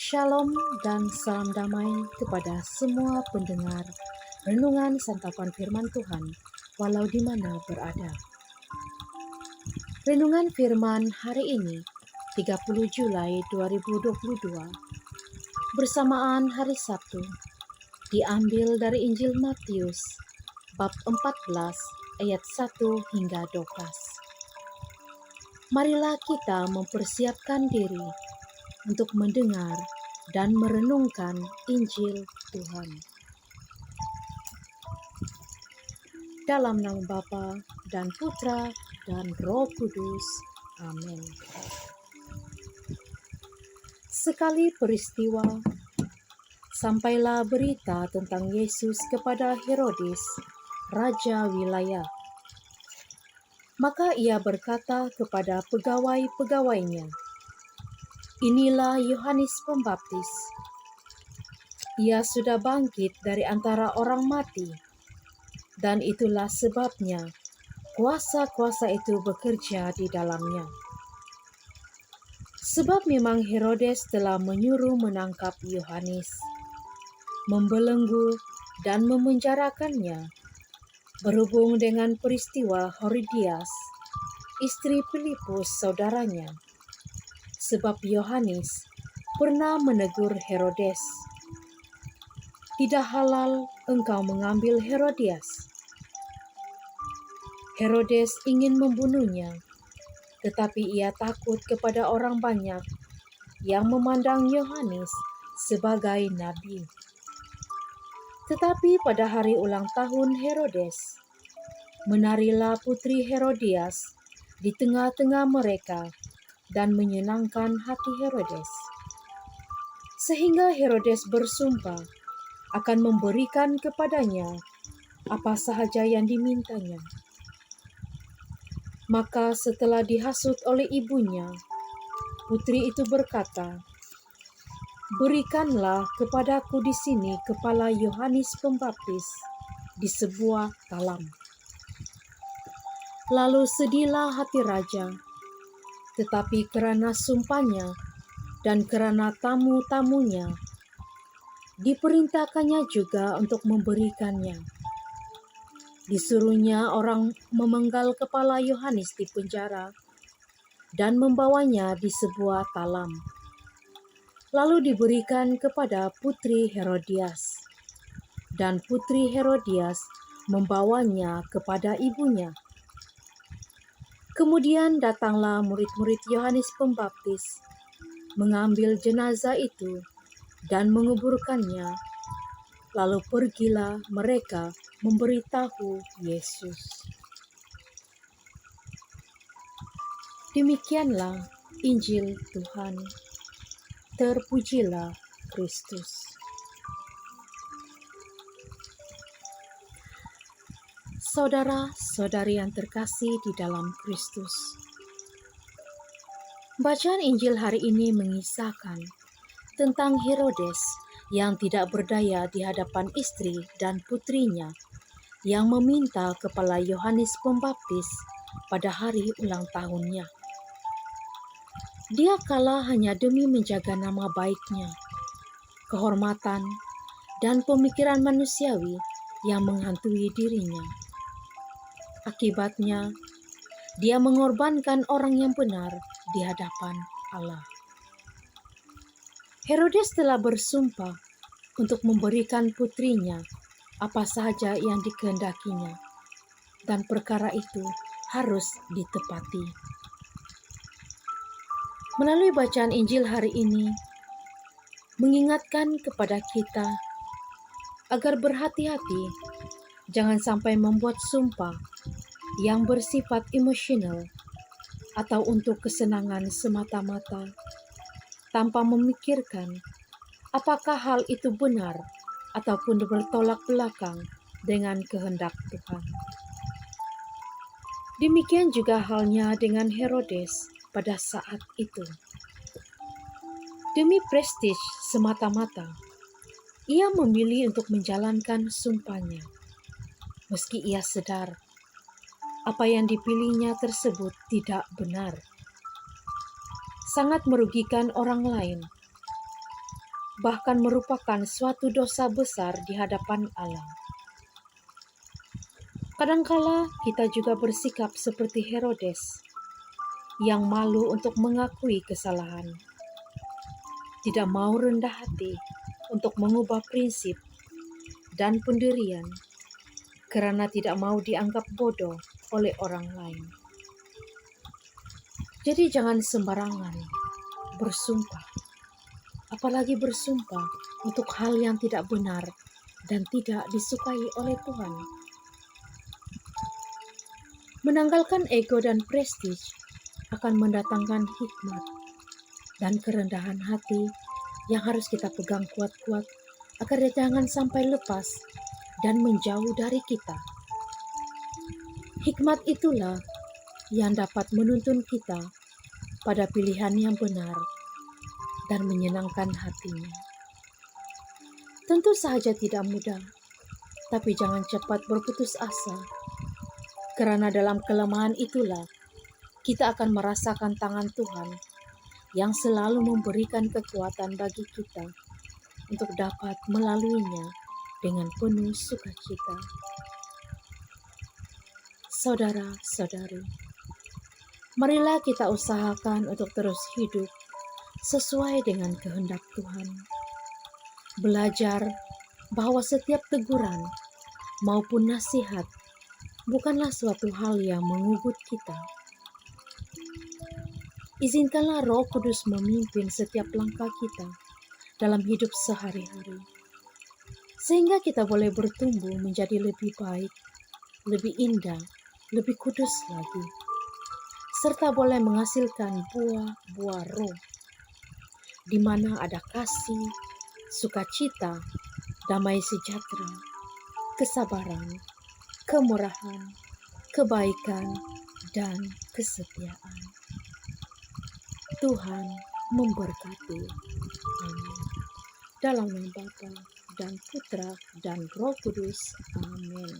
Shalom dan salam damai kepada semua pendengar renungan santapan firman Tuhan walau di mana berada. Renungan firman hari ini 30 Julai 2022 bersamaan hari Sabtu diambil dari Injil Matius bab 14 ayat 1 hingga 12. Marilah kita mempersiapkan diri untuk mendengar dan merenungkan Injil Tuhan. Dalam nama Bapa dan Putra dan Roh Kudus. Amin. Sekali peristiwa, sampailah berita tentang Yesus kepada Herodes, raja wilayah. Maka ia berkata kepada pegawai-pegawainya, "Inilah Yohanes Pembaptis. Ia sudah bangkit dari antara orang mati, dan itulah sebabnya kuasa-kuasa itu bekerja di dalamnya." Sebab memang Herodes telah menyuruh menangkap Yohanes, membelenggu dan memenjarakannya, berhubung dengan peristiwa Herodias, istri Filipus saudaranya. Sebab Yohanes pernah menegur Herodes, "Tidak halal engkau mengambil Herodias." Herodes ingin membunuhnya, tetapi ia takut kepada orang banyak yang memandang Yohanes sebagai nabi. Tetapi pada hari ulang tahun Herodes, menarilah putri Herodias di tengah-tengah mereka dan menyenangkan hati Herodes, sehingga Herodes bersumpah akan memberikan kepadanya apa sahaja yang dimintanya. Maka setelah dihasut oleh ibunya, putri itu berkata, "Berikanlah kepadaku di sini kepala Yohanes Pembaptis di sebuah talam." Lalu sedihlah hati raja, tetapi karena sumpahnya dan karena tamu-tamunya, diperintahkannya juga untuk memberikannya. Disuruhnya orang memenggal kepala Yohanes di penjara dan membawanya di sebuah talam. Lalu diberikan kepada putri Herodias, dan putri Herodias membawanya kepada ibunya. Kemudian datanglah murid-murid Yohanes Pembaptis, mengambil jenazah itu dan menguburkannya. Lalu pergilah mereka memberitahu Yesus. Demikianlah Injil Tuhan. Terpujilah Kristus. Saudara-saudari yang terkasih di dalam Kristus, bacaan Injil hari ini mengisahkan tentang Herodes yang tidak berdaya di hadapan istri dan putrinya yang meminta kepala Yohanes Pembaptis pada hari ulang tahunnya. Dia kalah hanya demi menjaga nama baiknya, kehormatan, dan pemikiran manusiawi yang menghantui dirinya. Akibatnya, dia mengorbankan orang yang benar di hadapan Allah. Herodes telah bersumpah untuk memberikan putrinya apa sahaja yang dikehendakinya, dan perkara itu harus ditepati. Melalui bacaan Injil hari ini, mengingatkan kepada kita agar berhati-hati, jangan sampai membuat sumpah yang bersifat emosional atau untuk kesenangan semata-mata, tanpa memikirkan apakah hal itu benar ataupun bertolak belakang dengan kehendak Tuhan. Demikian juga halnya dengan Herodes pada saat itu. Demi prestis semata-mata, ia memilih untuk menjalankan sumpahnya, meski ia sadar apa yang dipilihnya tersebut tidak benar, sangat merugikan orang lain, bahkan merupakan suatu dosa besar di hadapan Allah. Kadangkala kita juga bersikap seperti Herodes, yang malu untuk mengakui kesalahan, tidak mau rendah hati untuk mengubah prinsip dan pendirian karena tidak mau dianggap bodoh oleh orang lain. Jadi jangan sembarangan bersumpah, apalagi bersumpah untuk hal yang tidak benar dan tidak disukai oleh Tuhan. Menanggalkan ego dan prestis akan mendatangkan hikmat dan kerendahan hati yang harus kita pegang kuat-kuat agar jangan sampai lepas dan menjauh dari kita. Hikmat itulah yang dapat menuntun kita pada pilihan yang benar dan menyenangkan hatinya. Tentu saja tidak mudah, tapi jangan cepat berputus asa, karena dalam kelemahan itulah kita akan merasakan tangan Tuhan yang selalu memberikan kekuatan bagi kita untuk dapat melaluinya dengan penuh sukacita. Saudara-saudari, marilah kita usahakan untuk terus hidup sesuai dengan kehendak Tuhan. Belajar bahwa setiap teguran maupun nasihat bukanlah suatu hal yang mengugut kita. Izinkanlah Roh Kudus memimpin setiap langkah kita dalam hidup sehari-hari, sehingga kita boleh bertumbuh menjadi lebih baik, lebih indah, lebih kudus lagi, serta boleh menghasilkan buah-buah roh, di mana ada kasih, sukacita, damai sejahtera, kesabaran, kemurahan, kebaikan, dan kesetiaan. Tuhan memberkati. Amin. Dalam nama Bapa dan Putra dan Roh Kudus. Amin.